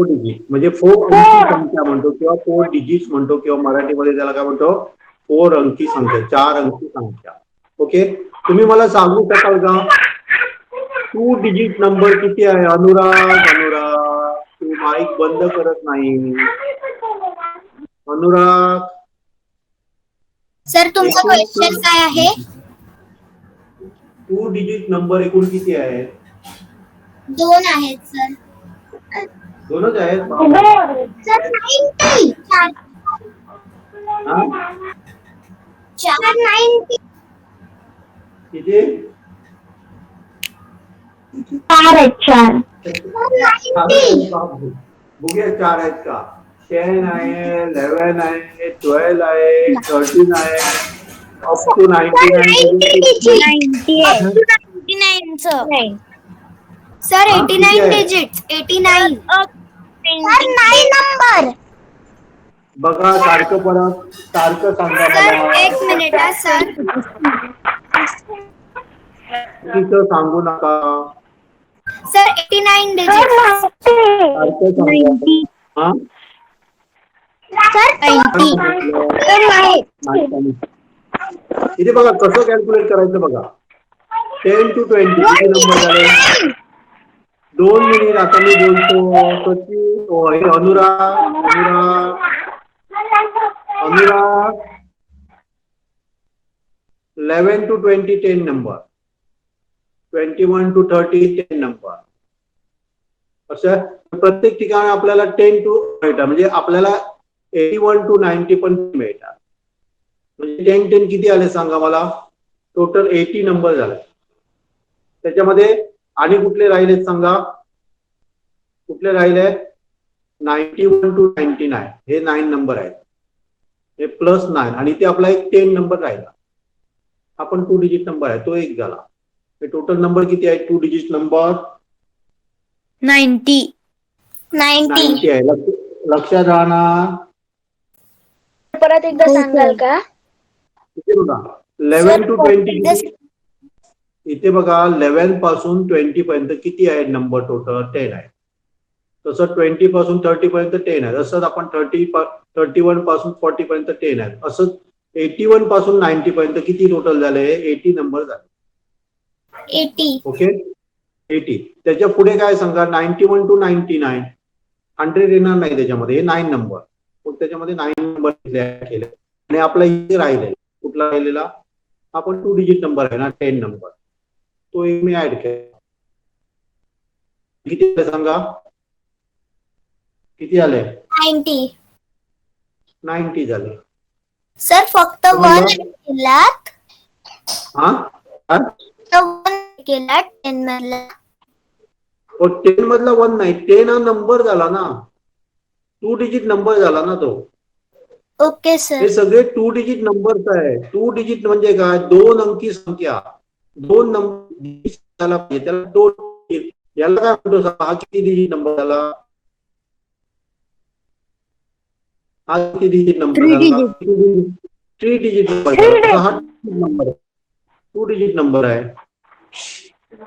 डिजिट म्हणजे 4 अंकी संख्या म्हणतो, किंवा 4 डिजिट्स म्हणतो, किंवा मराठीमध्ये त्याला काय म्हणतो, 4 अंकी संख्या, 4 अंकी संख्या. ओके, तुम्ही मला सांगू शकाल का 2 डिजिट नंबर किती आहे? अनुराग तू माईक बंद करत नाही. अनुराग सर तुमचा क्वेश्चन काय आहे? 2 डिजिट नंबर एकूण किती आहेत? 2 आहेत सर. 2च आहेत. सर 90. 490. किती? 4 बघूया 4 आहेत का? 10 आहे, 11 आहे, 12 आहे, 13 आहे, up to 99. Sir 89 digits. 89. Sir 9 number. बघा सारखं परत सारखं सांगा सर मला. 1 मिनिट हा सर. तिथं सांगू नका. Sir 89 digits. सारखं सांगा. हा सर 90. इथे बघा कसं कॅल्क्युलेट करायचं बघा. 10 to 20 किती नंबर झाले? 2 मिनिट. आता मी बोलतो कशी Anurag 11 to 20 10 number, 21 to 30 10 number. असं प्रत्येक ठिकाणी आपल्याला 10 to मिळतात. म्हणजे आपल्याला 81 to 90 पण मिळतात. म्हणजे 10 किती आले सांगा मला? टोटल 80 नंबर झाले. त्याच्यामध्ये आणि कुठले राहिले सांगा? कुठले राहिले? 91 to 99 हे 9 नंबर आहेत. हे प्लस 9 आणि ते आपला एक 10 नंबर राहिला. आपण 2 डिजिट नंबर आहे तो एक झाला. हे टोटल नंबर किती आहे? 2 डिजिट नंबर 90. 90 आहे. लक्षात राहणार. परत एकदा सांगाल का? इथे बघा 11 to 20 इथे बघा 11 पासून 20 पर्यंत किती आहे नंबर? टोटल 10 आहे. तसं 20 पासून 30 पर्यंत 10 आहे. असंच आपण 31 पासून 40 पर्यंत 10 आहे. असंच 81 पासून 90 पर्यंत किती टोटल झाले? 80 नंबर झाले. 80. ओके 80. त्याच्या पुढे काय सांगा? 91 to 99 100 येणार नाही त्याच्यामध्ये. हे 9 नंबर. मग त्याच्यामध्ये 9 नंबर केले आणि आपला इथे राहिलेला कुठला राहिलेला? आपण 2 डिजिट नंबर आहे ना 10 नंबर, तो एक मी ऍड केला. किती सांगा? किती आले? 90. 90 झाले. सर फक्त 1 केलात. हा 1 केला 10 मधला. 10 मधला 1 नाही. 10 हा नंबर झाला ना, 2 डिजिट नंबर झाला ना तो. Okay sir. हे सगळे 2 डिजिट नंबर्स आहे. 2 डिजिट म्हणजे काय? 2 अंकी संख्या. 2 नंबर झाला पाहिजे त्याला टोटल. याला काय म्हणतो, हा किती डिजिट नंबर झाला, हा किती डिजिट नंबर झाला, 3 डिजिट नंबर झाला. हा नंबर 2 डिजिट नंबर आहे.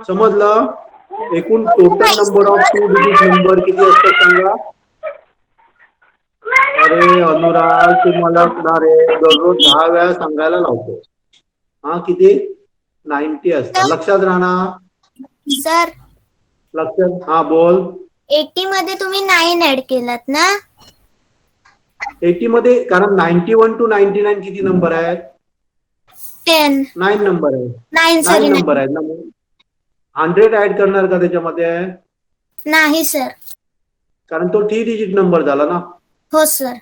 समजलं. एकूण total number of 2 digit number किती असतात सांगा. अरे अनुराग, तुम्हाला दररोज 10 वेळा सांगायला लावतो. हा किती 90 असतात. लक्षात राहणार. सर लक्षात. हा बोल. 80 मध्ये तुम्ही 9 ऍड केलात ना. 80 मध्ये, कारण 91 to 99 किती नंबर आहे, 10 9 नंबर आहे. 9 9 सॉरी नंबर आहेत ना. 100 ऍड करणार का त्याच्यामध्ये, नाही सर. कारण तो 3 डिजिट नंबर झाला ना. हो सर.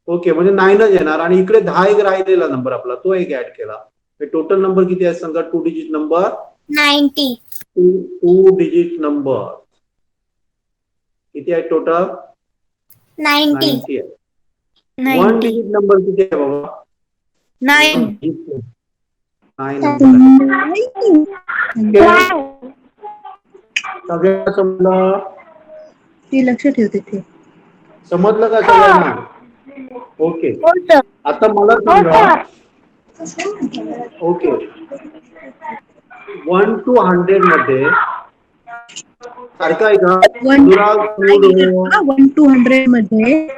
ओके, म्हणजे 9च येणार. आणि इकडे 10 एक राहिलेला नंबर आपला, तो एक ऍड केला. टोटल नंबर किती आहे सांगा. 2 डिजिट नंबर 90. 2 डिजिट नंबर किती आहे टोटल, 90. 90 आहे. 1 डिजिट नंबर किती आहे बाबा, 9. 9 नंबर आहे. सगळ्यांना समजलं, ते लक्ष ठेवते ते. समजलं का सगळ्यांना. ओके, आता मला सांगा. ओके, 1 to 100 मध्ये सारखं आहे का. 1 to 100 मध्ये.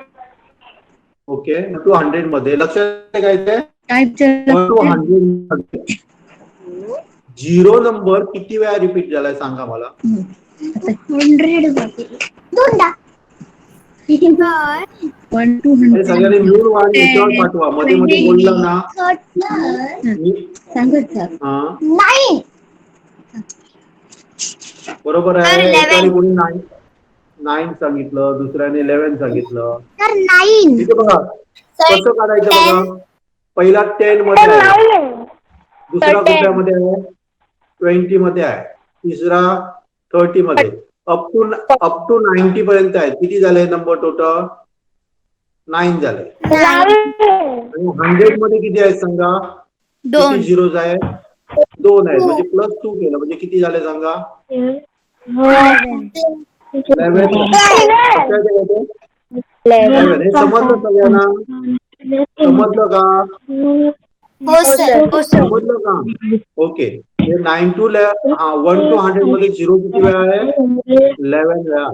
ओके, 1 to 100 मध्ये लक्षात काय ते, काय 1 to 100 मध्ये 0 नंबर किती वेळा रिपीट झालाय सांगा मला. 100 दोनदा. 1 to हे 100 सगळ्यांनी मिळून वाढ याच्यावर पाठवा. मध्ये मध्ये बोलला ना. सांगत जा. हा 9 बरोबर तर आहे. 11. एकाने कोणी 9 सांगितलं, दुसऱ्याने 11 सांगितलं. तर 9 ठीक आहे. बघा कसं काढायचं बघा. पहिला 10 मध्ये आहे, दुसरा कुठल्यामध्ये आहे, 20 मध्ये आहे, तिसरा 30 मध्ये, अप टू 90 पर्यंत आहे. किती झाले नंबर टोटल, 9 झाले. आणि 100 मध्ये किती आहेत सांगा, किती झिरोज आहे, 2 आहेत. म्हणजे +2 केलं म्हणजे किती झाले सांगा, 11. हे समजलं सगळ्यांना, समजलं का, हो सर. समजलं का. ओके, 1 to 100 मध्ये 0 किती वेळा आहे, 11 वेळा.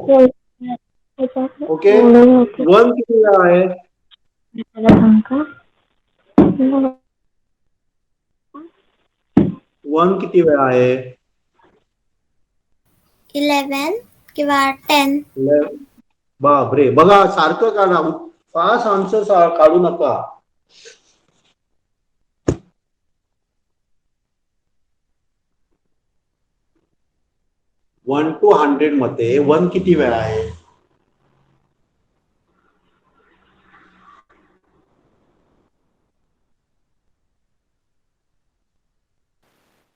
ओके, 1 किती वेळा आहे, 1 किती वेळा आहे, 11 किंवा 10. बापरे. बघा सारखं काढा, फास्ट आन्सर काढू नका. वन टू 100 मध्ये 1 किती वेळा आहे,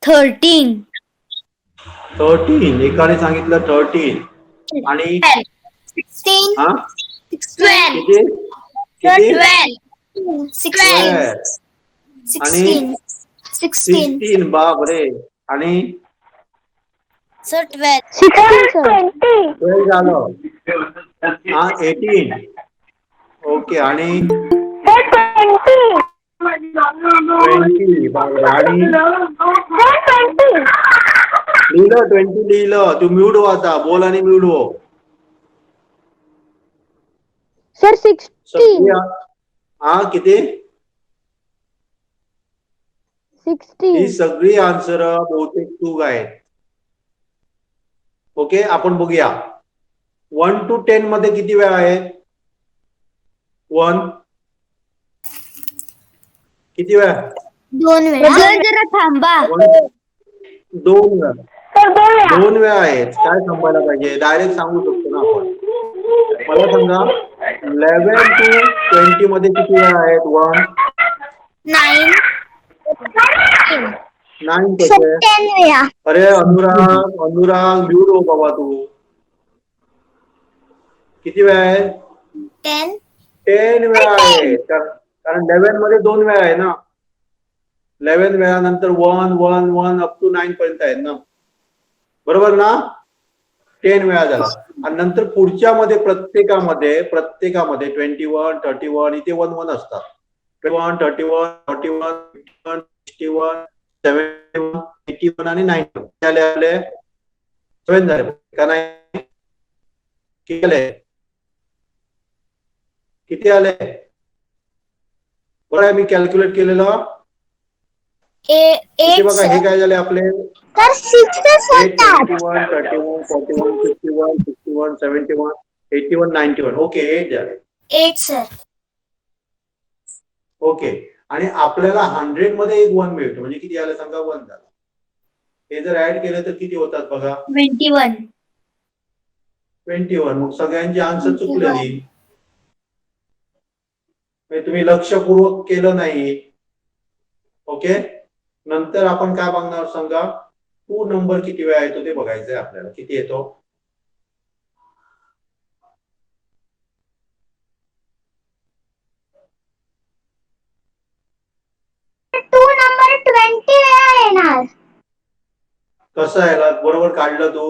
13. 13. एकाने सांगितलं 13. आणि 16. हा 12. किती किती 12. 16. 16. 16. 16. बापरे. आणि सर 12. 12 झालं. हा 18. ओके, आणि 20. बापरे. आणि लिहिलं 20 लिहिलं. तू म्यूट हो आता, बोल आणि म्यूट हो. सर 16 हा किती, 16 ही सगळी आन्सर बहुतेक चूक आहेत. ओके, आपण बघूया. 1 to 10 मध्ये किती वेळा आहेत, 1 किती वेळा, 2 वेळा. जरा थांबा. 2 वेळा. 2 वेळा आहेत. काय थांबायला पाहिजे, डायरेक्ट सांगू शकतो ना आपण. मला सांगा 11 to 20 मध्ये किती वेळा आहेत, 1 9. 9 कसे. 10 वेळा. अरे अनुराग म्यूट हो बाबा तू. किती वेळा आहे, 10. 10 वेळा आहे. कारण 11 मध्ये 2 वेळा आहे ना. 11 वेळा नंतर 1 1 1 अप टू 9 पर्यंत आहेत ना. बरोबर ना? 10 वेळा झाला. आणि नंतर पुढच्या मध्ये प्रत्येकामध्ये 21, 31 इथे 1 1 असतात. 21, 31, 41, 51, 61, 71, 81 आणि 91 आले 7 झाले का नाही? किती आले? बरं मी कॅल्क्युलेट केलेलं. इथे बघा हे काय झाले आपले सर 6 होतात. 21, 31, 41, 51, 61, 71, 81, 91. ओके 8 झाले. 8 सर. ओके. आणि आपल्याला 100 मध्ये एक 1 मिळतो म्हणजे किती आलं सांगा? 1 झाला. हे जर ऍड केलं तर किती होतात बघा? 21. 21. मग सगळ्यांची आन्सर चुकलेली. तुम्ही लक्षपूर्वक केलं नाही. ओके. नंतर आपण काय बघणार सांगा? 2 नंबर किती वेळा येतो ते बघायचंय आपल्याला. किती येतो? टू नंबर 20 वेळा येणार. कसं आहे? बरोबर काढलं तू.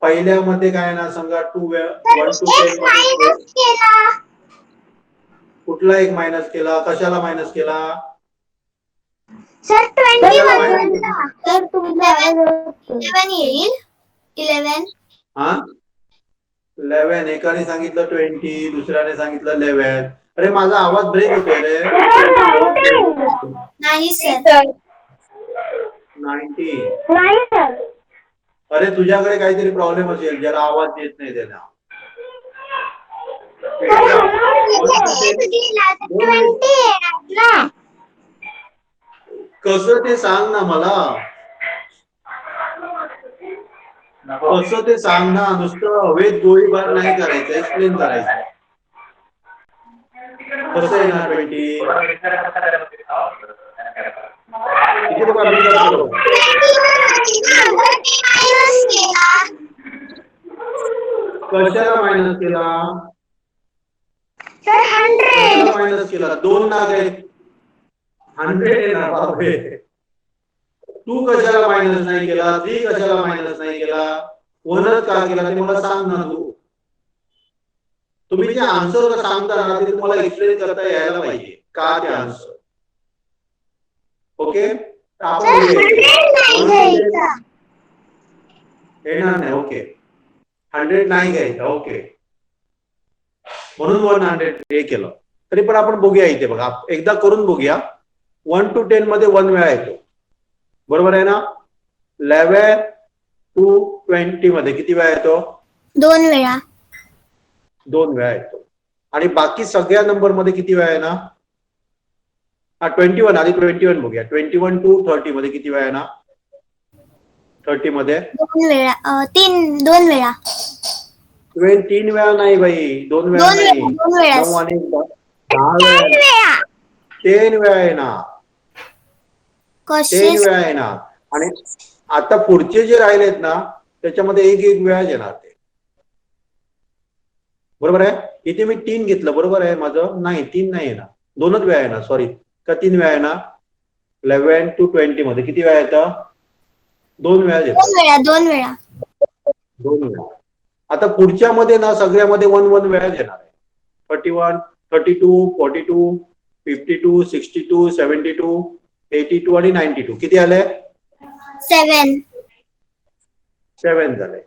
पहिल्यामध्ये काय ना सांगा 2 वेळा 1 to 10 मध्ये केला. कुठला एक मायनस केला? कशाला मायनस केला? सर 20 तर 11 येईल. 11. हा 11. एकाने सांगितलं 20, दुसऱ्याने सांगितलं 11. अरे माझा आवाज ब्रेक होतोय रे. नाही सर. 90. नाही सर. अरे तुझ्याकडे काहीतरी प्रॉब्लेम असेल ज्याला आवाज येत नाही त्याला. 20 येणार ना. कसं ते सांग ना मला. कसं ते सांग ना. नुसतं हवेत गोळीबार नाही करायचं. एक्सप्लेन करायचं. कसं येणार 20? किती बघा विचार करू. कशाला मायनस केला? सर 100. मायनस केला. 2 नाग आहेत. 100 येणार बापरे. 2 कशाला मायनस नाही केला? 3 कशाला मायनस नाही केला? 1च का केला ते मला सांग ना तू. तुम्ही जे आन्सर सांगता ना ते तुम्हाला एक्सप्लेन करता यायला पाहिजे का ते आन्सर. ओके. येणार नाही. ओके 100 नाही घ्यायचं. ओके म्हणून 100 हे केलं. तरी पण आपण बघूया इथे बघा. एकदा करून बघूया. 1 to 10 मध्ये 1 वेळा येतो. बरोबर आहे ना? 11 to 20 मध्ये किती वेळा येतो? 2 वेळा. 2 वेळा येतो. आणि बाकी सगळ्या नंबर मध्ये किती वेळा आहे ना? 21. आधी 21 बघूया. 21 to 30 मध्ये किती वेळा आहे ना? 30 मध्ये 2 वेळा. 2 वेळा. 3 वेळा नाही बाई. 2 वेळा नाही. 2 वेळा. 9 आणि 10 वेळा. 10 वेळा आहे ना. 10 वेळा आहे ना. आणि आता पुढचे जे राहिलेत ना त्याच्यामध्ये एक वेळा येणार ते. बरोबर आहे. इथे मी 3 घेतलं. बरोबर आहे माझं? नाही 3 नाही येणार. 2च वेळा आहे ना. सॉरी का 3 वेळा आहे ना? 11 to 20 मध्ये किती वेळा येतं? 2 वेळा येतात. 2 वेळा. 2 वेळा. आता पुढच्या मध्ये ना सगळ्यामध्ये 1 वेळा येणार आहे. 31, 32, 42, 52, 62, 72, 82 आणि 92. किती आले? 7. 7 झाले.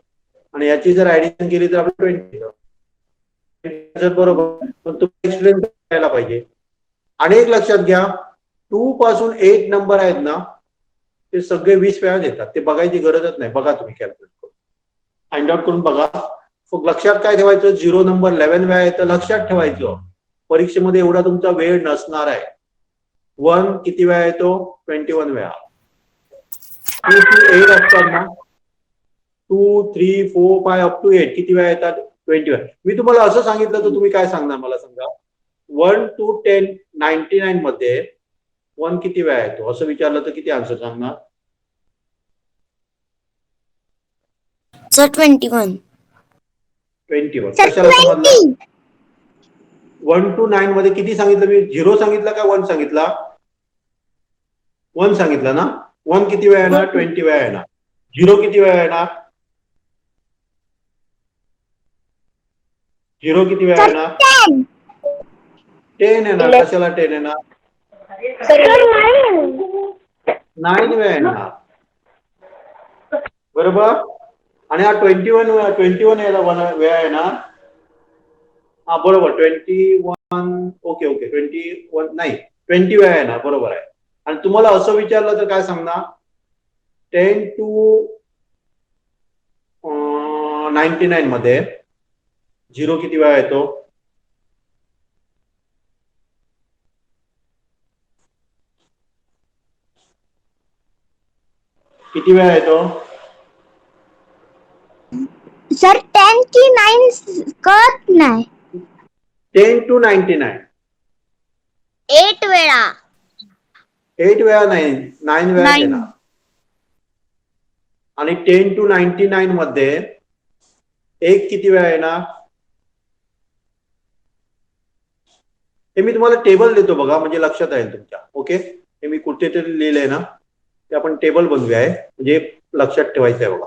आणि याची जर ऍडिशन केली तर आपण 20. बरोबर. पण तुम्ही एक्सप्लेन करायला पाहिजे. आणि एक लक्षात घ्या 2 पासून 8 नंबर आहेत ना ते सगळे 20 वेळा येतात. ते बघायची गरजच नाही. बघा तुम्ही कॅल्क्युलेट करून. फाइंड आउट करून बघा. लक्षात काय ठेवायचं? 0 नंबर 11 वेळा येतं. लक्षात ठेवायचं परीक्षेमध्ये एवढा तुमचा वेळ नसणार आहे. 1 किती वेळा येतो? 21 वेळा. 2 to 8 असतात ना 2, 3, 4, 5 अप टू 8 किती वेळा येतात? 21. मी तुम्हाला असं सांगितलं तर तुम्ही काय सांगणार मला सांगा? 1 to 10 99 मध्ये 1 किती वेळा येतो असं विचारलं तर किती आन्सर सांगणार? सर 21. 21. कशाला समजलं? 1 to 9 मध्ये किती सांगितलं मी? 0 सांगितलं का 1 सांगितला? 1 सांगितलं ना. 1 किती वेळा येणार? 20 वेळा येणार. झिरो किती वेळा येणार? झिरो किती वेळा येणार? 10. 10 येणार. कशाला 10 येणार? Sir, 9. 9 वेळा येणार. बरोबर. आणि हा 21 वेळा येणार. हा बरोबर 21. ओके 21 नाही 20 वेळा येणार. बरोबर आहे. आणि तुम्हाला असं विचारलं तर काय सांगणार? 10 to 99 मध्ये झिरो किती वेळा येतो? किती वेळा येतो? Sir, 10 की 9 कळत नाही. 10 to 99. 8 वेळा. 8 वेळा नाही 9 वेळा 9. येणार. आणि 10 to 99 मध्ये एक किती वेळा येणार? हे मी तुम्हाला टेबल देतो बघा, म्हणजे लक्षात राहील तुमच्या. ओके, हे मी कुठेतरी लिहिलंय ना, ते आपण टेबल बनवूया आहे, म्हणजे लक्षात ठेवायचं आहे बघा.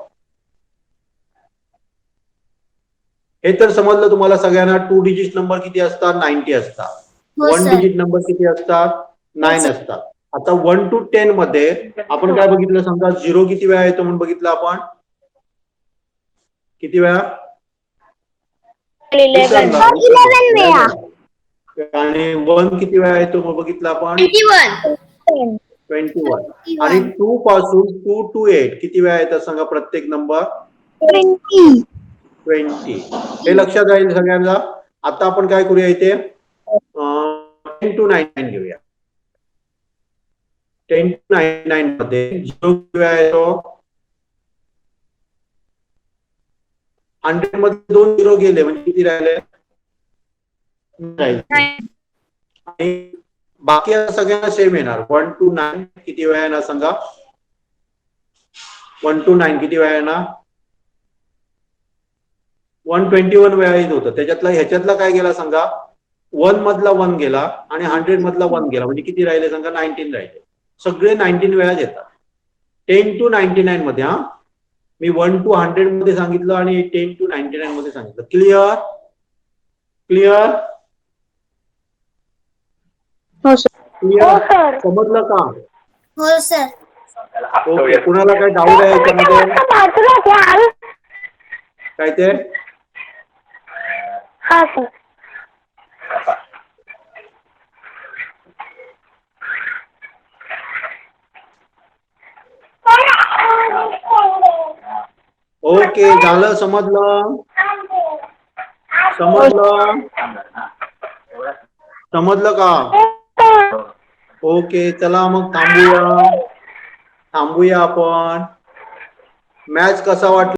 हे तर समजलं तुम्हाला सगळ्यांना. 2 डिजिट नंबर किती असतात? 90 असतात. हो 1 सर. डिजिट नंबर किती असतात? 9 सर. असतात. आता 1 to 10 मध्ये आपण काय बघितलं? समजा झिरो किती वेळा येतो म्हणून बघितलं आपण. किती वेळा? 11 वेळा. आणि 1 किती वेळा येतो मग बघितलं आपण? 21. 21. आणि 2 पासून 2 to 8 किती वेळा येतात सांगा प्रत्येक नंबर? 20. 20. हे लक्षात राहील सगळ्यांना. आता आपण काय करूया इथे? 10 to 99 घेऊया. 10 to 99 मध्ये झिरो किती वेळा येतो? 100 मध्ये 2 झिरो गेले म्हणजे किती राहिले? आणि बाकी सगळ्यांना सेम येणार. 1 to 9 किती वेळा येणार सांगा? 1 to 9 किती वेळा येणार? 121 वेळा येत होतं. ह्याच्यातला काय गेला सांगा? 1 मधला 1 गेला आणि 100 मधला 1 गेला, म्हणजे किती राहिले सांगा? 19 राहिले. सगळे 19 वेळा येतात 10 to 99 मध्ये. हा, मी 1 to 100 मध्ये सांगितलं आणि 10 to 99 मध्ये सांगितलं. क्लिअर? क्लिअर? क्लिअर? समजलं का? हो सर. ओके. कुणाला काय डाऊट आहे याच्यामध्ये? काय ते? हा सर. ओके, झालं. समजलं? समजलं? समजलं का? ओके, चला मग थांबूया आपण. मॅच कसा वाटला?